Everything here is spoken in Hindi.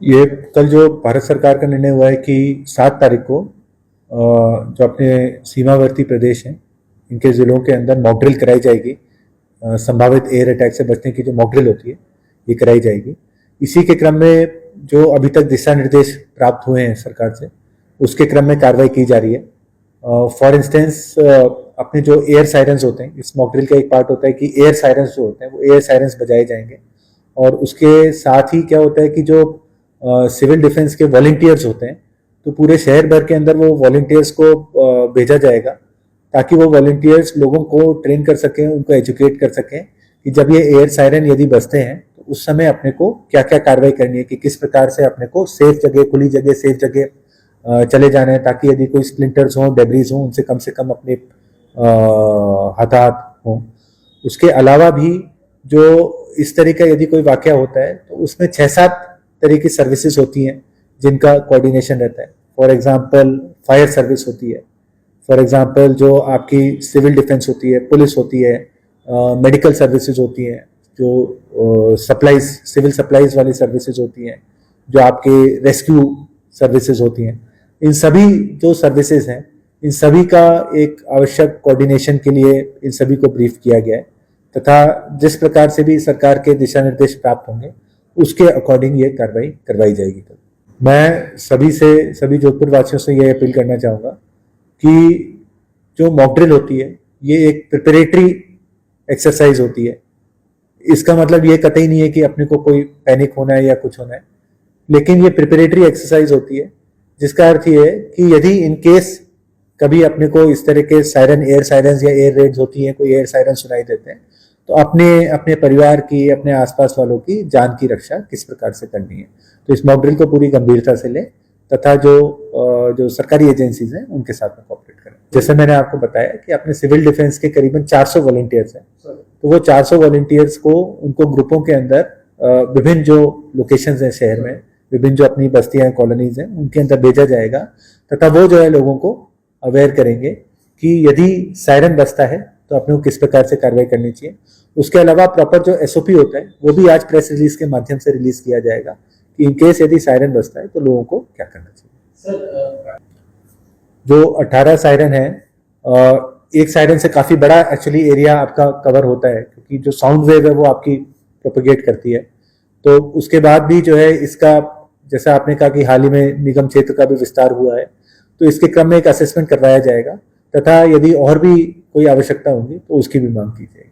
ये कल जो भारत सरकार का निर्णय हुआ है कि 7 तारीख को जो अपने सीमावर्ती प्रदेश हैं इनके ज़िलों के अंदर मॉक ड्रिल कराई जाएगी। संभावित एयर अटैक से बचने की जो मॉक ड्रिल होती है ये कराई जाएगी। इसी के क्रम में जो अभी तक दिशा निर्देश प्राप्त हुए हैं सरकार से उसके क्रम में कार्रवाई की जा रही है। फॉर इंस्टेंस अपने जो एयर सायरन्स होते हैं, इस मॉक ड्रिल का एक पार्ट होता है कि एयर सायरन्स जो होते हैं वो एयर सायरन्स बजाए जाएंगे। और उसके साथ ही क्या होता है कि जो सिविल डिफेंस के वॉलंटियर्स होते हैं तो पूरे शहर भर के अंदर वो वॉलंटियर्स को भेजा जाएगा ताकि वो वॉलंटियर्स लोगों को ट्रेन कर सकें, उनको एजुकेट कर सकें कि जब ये एयर सायरन यदि बजते हैं तो उस समय अपने को क्या क्या कार्रवाई करनी है, कि किस प्रकार से अपने को सेफ जगह, खुली जगह, सेफ जगह चले जाना है ताकि यदि कोई स्प्लिंटर्स हों, डेब्रीज हों, उनसे कम अपने हताहत हों। उसके अलावा भी जो इस तरह का यदि कोई वाकया होता है तो उसमें 6-7 तरह की सर्विसेज होती हैं जिनका कोऑर्डिनेशन रहता है। फॉर एग्जांपल फायर सर्विस होती है, फॉर एग्जांपल जो आपकी सिविल डिफेंस होती है, पुलिस होती है, मेडिकल सर्विसेज होती हैं, जो सप्लाईज, सिविल सप्लाईज वाली सर्विसेज होती हैं, जो आपके रेस्क्यू सर्विसेज होती हैं। इन सभी जो सर्विसेज हैं इन सभी का एक आवश्यक कोऑर्डिनेशन के लिए इन सभी को ब्रीफ किया गया है तथा जिस प्रकार से भी सरकार के दिशा निर्देश प्राप्त होंगे उसके अकॉर्डिंग ये कार्रवाई करवाई जाएगी। मैं सभी जोधपुर वासियों से ये अपील करना चाहूँगा कि जो मॉक ड्रिल होती है ये एक प्रिपरेटरी एक्सरसाइज होती है। इसका मतलब ये कतई नहीं है कि अपने को कोई पैनिक होना है या कुछ होना है, लेकिन ये प्रिपरेटरी एक्सरसाइज होती है जिसका अर्थ ये है कि यदि इन केस कभी अपने को इस तरह के सायरन, एयर सायरन्स या एयर रेड्स होती हैं, कोई एयर सायरन सुनाई देते हैं तो अपने परिवार की, अपने आसपास वालों की जान की रक्षा किस प्रकार से करनी है। तो इस मॉक ड्रिल को पूरी गंभीरता से लें तथा जो सरकारी एजेंसीज हैं उनके साथ में कोऑपरेट करें। जैसे मैंने आपको बताया कि अपने सिविल डिफेंस के करीबन 400 वॉलंटियर्स हैं, तो वो 400 वॉलंटियर्स को उनको ग्रुपों के अंदर विभिन्न जो लोकेशंस हैं शहर में, विभिन्न जो अपनी बस्तियां, कॉलोनीज हैं, उनके अंदर भेजा जाएगा तथा वो जो है लोगों को अवेयर करेंगे कि यदि सायरन बजता है तो अपने को किस प्रकार से कार्रवाई करनी चाहिए। उसके अलावा प्रॉपर जो एसओपी होता है वो भी आज प्रेस रिलीज के माध्यम से रिलीज किया जाएगा कि इन केस यदि सायरन बजता है तो लोगों को क्या करना चाहिए। जो 18 सायरन है, एक सायरन से काफी बड़ा एक्चुअली एरिया आपका कवर होता है क्योंकि जो साउंड वेव है वो आपकी प्रोपेगेट करती है। तो उसके बाद भी जो है इसका, जैसा आपने कहा कि हाल ही में निगम क्षेत्र का भी विस्तार हुआ है, तो इसके क्रम में एक असेसमेंट करवाया जाएगा तथा यदि और भी कोई आवश्यकता होगी तो उसकी भी मांग की जाएगी।